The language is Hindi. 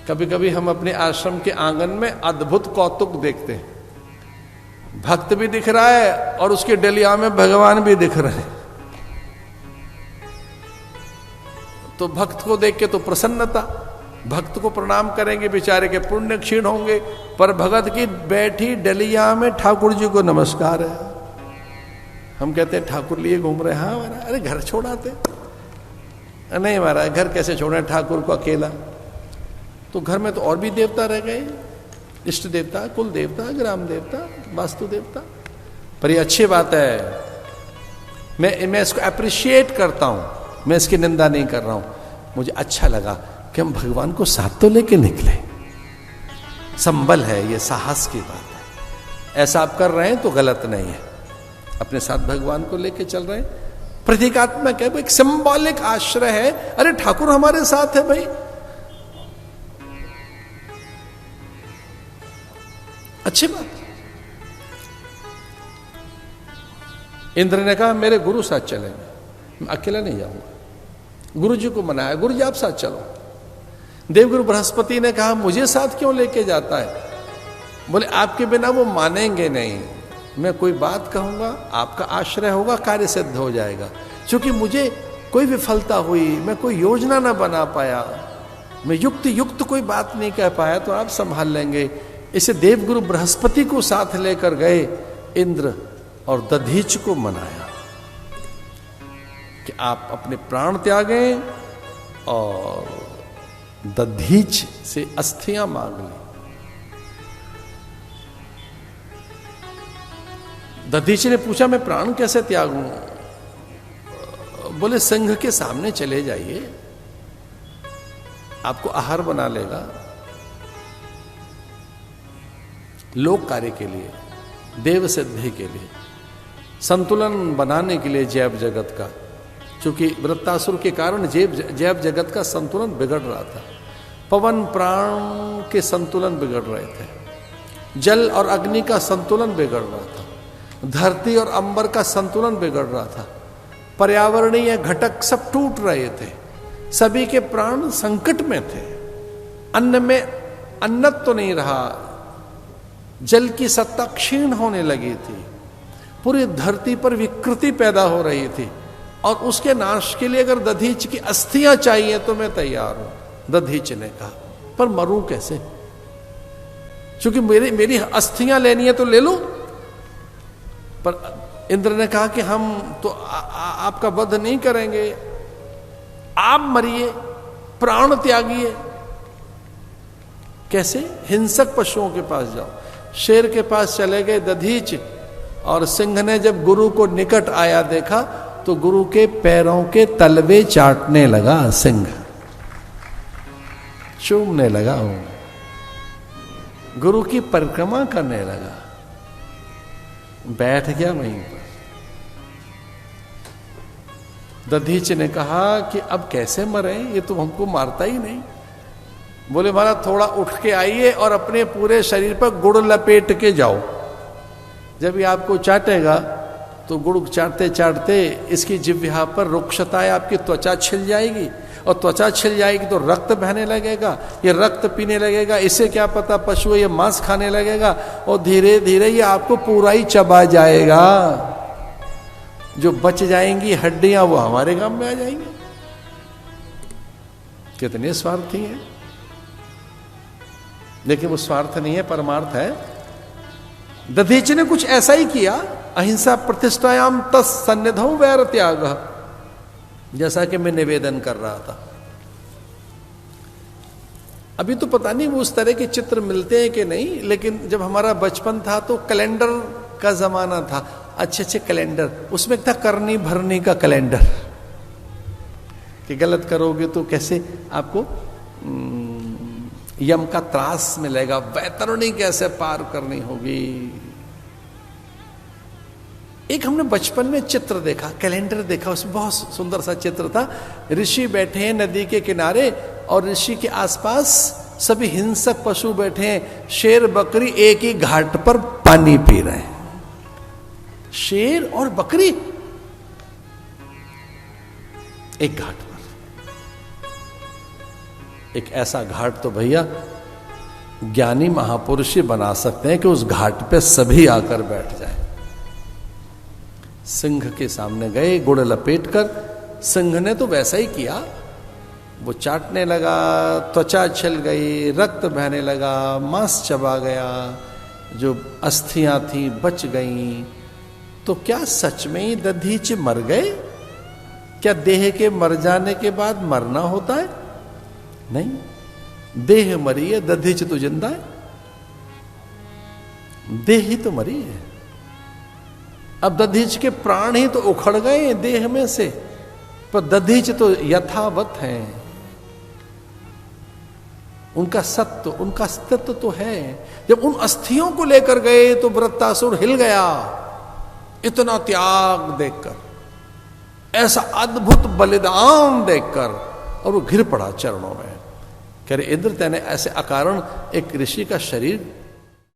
कभी कभी हम अपने आश्रम के आंगन में अद्भुत कौतुक देखते हैं। भक्त भी दिख रहा है और उसके डलिया में भगवान भी दिख रहे हैं। तो भक्त को देख के तो प्रसन्नता, भक्त को प्रणाम करेंगे, बेचारे के पुण्य क्षीण होंगे, पर भगत की बैठी डलिया में ठाकुर जी को नमस्कार है। हम कहते हैं ठाकुर लिए घूम रहे हैं। हाँ महाराज, अरे घर छोड़ाते नहीं महाराज, घर कैसे छोड़े ठाकुर को अकेला। तो घर में तो और भी देवता रह गए, इष्ट देवता, कुल देवता, ग्राम देवता, वास्तु देवता। पर ये अच्छी बात है, मैं इसको अप्रिशिएट करता हूं, मैं इसकी निंदा नहीं कर रहा हूं। मुझे अच्छा लगा कि हम भगवान को साथ तो लेके निकले। संबल है ये, साहस की बात है। ऐसा आप कर रहे हैं तो गलत नहीं है, अपने साथ भगवान को लेके चल रहे हैं। प्रतीकात्मक है, एक सिंबॉलिक आश्रय है। अरे ठाकुर हमारे साथ है भाई, अच्छी बात। इंद्र ने कहा मेरे गुरु साथ चलेंगे, मैं अकेला नहीं जाऊंगा। गुरु जी को मनाया, गुरु जी आप साथ चलो। देवगुरु बृहस्पति ने कहा मुझे साथ क्यों लेके जाता है? बोले आपके बिना वो मानेंगे नहीं। मैं कोई बात कहूंगा, आपका आश्रय होगा, कार्य सिद्ध हो जाएगा। क्योंकि मुझे कोई विफलता हुई, मैं कोई योजना ना बना पाया, मैं युक्त कोई बात नहीं कह पाया, तो आप संभाल लेंगे। इसे देवगुरु बृहस्पति को साथ लेकर गए इंद्र और दधीच को मनाया कि आप अपने प्राण त्यागें, और दधीच से अस्थियां मांग ली। दधीच ने पूछा मैं प्राण कैसे त्यागूं? बोले सिंह के सामने चले जाइए, आपको आहार बना लेगा। लोक कार्य के लिए, देव सिद्धि के लिए, संतुलन बनाने के लिए जैव जगत का, क्योंकि वृत्तासुर के कारण जैव जगत का संतुलन बिगड़ रहा था। पवन प्राण के संतुलन बिगड़ रहे थे, जल और अग्नि का संतुलन बिगड़ रहा था, धरती और अंबर का संतुलन बिगड़ रहा था, पर्यावरणीय घटक सब टूट रहे थे, सभी के प्राण संकट में थे। अन्न में अन्नत तो नहीं रहा, जल की सत्ता क्षीण होने लगी थी, पूरी धरती पर विकृति पैदा हो रही थी, और उसके नाश के लिए अगर दधीच की अस्थियां चाहिए तो मैं तैयार हूं। दधीच ने कहा पर मरूं कैसे? क्योंकि मेरी अस्थियां लेनी है तो ले लो। पर इंद्र ने कहा कि हम तो आपका वध नहीं करेंगे, आप मरिए, प्राण त्यागिए। कैसे? हिंसक पशुओं के पास जाओ। शेर के पास चले गए दधीच, और सिंह ने जब गुरु को निकट आया देखा तो गुरु के पैरों के तलवे चाटने लगा। सिंह चूमने लगा, गुरु की परिक्रमा करने लगा, बैठ गया वहीं पर। दधीच ने कहा कि अब कैसे मरे, ये तो हमको मारता ही नहीं। बोले महाराज थोड़ा उठ के आइए और अपने पूरे शरीर पर गुड़ लपेट के जाओ। जब ये आपको चाटेगा तो गुड़ चाटते चाटते इसकी जिह्वा पर रुक्षताएं, आपकी त्वचा छिल जाएगी, और त्वचा छिल जाएगी तो रक्त बहने लगेगा, ये रक्त पीने लगेगा, इसे क्या पता पशु ये मांस खाने लगेगा, और धीरे धीरे ये आपको पूरा ही चबा जाएगा। जो बच जाएंगी हड्डियां वो हमारे काम में आ जाएंगी। कितने स्वार्थी हैं, लेकिन वो स्वार्थ नहीं है, परमार्थ है। दधीच ने कुछ ऐसा ही किया। अहिंसा प्रतिष्ठायाम तस् सन्निधौ वैर त्याग, जैसा कि मैं निवेदन कर रहा था। अभी तो पता नहीं वो उस तरह के चित्र मिलते हैं कि नहीं, लेकिन जब हमारा बचपन था तो कैलेंडर का जमाना था, अच्छे अच्छे कैलेंडर, उसमें था करनी भरनी का कैलेंडर, कि गलत करोगे तो कैसे आपको यम का त्रास मिलेगा, वैतरणी कैसे पार करनी होगी। एक हमने बचपन में चित्र देखा, कैलेंडर देखा, उसमें बहुत सुंदर सा चित्र था। ऋषि बैठे हैं नदी के किनारे, और ऋषि के आसपास सभी हिंसक पशु बैठे हैं। शेर बकरी एक ही घाट पर पानी पी रहे हैं। शेर और बकरी एक घाट पर, एक ऐसा घाट तो भैया ज्ञानी महापुरुष ही बना सकते हैं कि उस घाट पे सभी आकर बैठ जाए। सिंह के सामने गए गुड़ लपेट कर, सिंह ने तो वैसा ही किया, वो चाटने लगा, त्वचा छिल गई, रक्त बहने लगा, मांस चबा गया, जो अस्थियां थी बच गईं। तो क्या सच में ही दधीच मर गए? क्या देह के मर जाने के बाद मरना होता है? नहीं, देह मरी है, दधीच तो जिंदा है। देह ही तो मरी है। अब दधीच के प्राण ही तो उखड़ गए देह में से, पर दधीच तो यथावत है। उनका सत्य, उनका अस्तित्व तो है। जब उन अस्थियों को लेकर गए तो वृत्तासुर हिल गया, इतना त्याग देखकर, ऐसा अद्भुत बलिदान देखकर, और वो घिर पड़ा चरणों में। कह रहे इंद्र, तेने ऐसे अकारण एक ऋषि का शरीर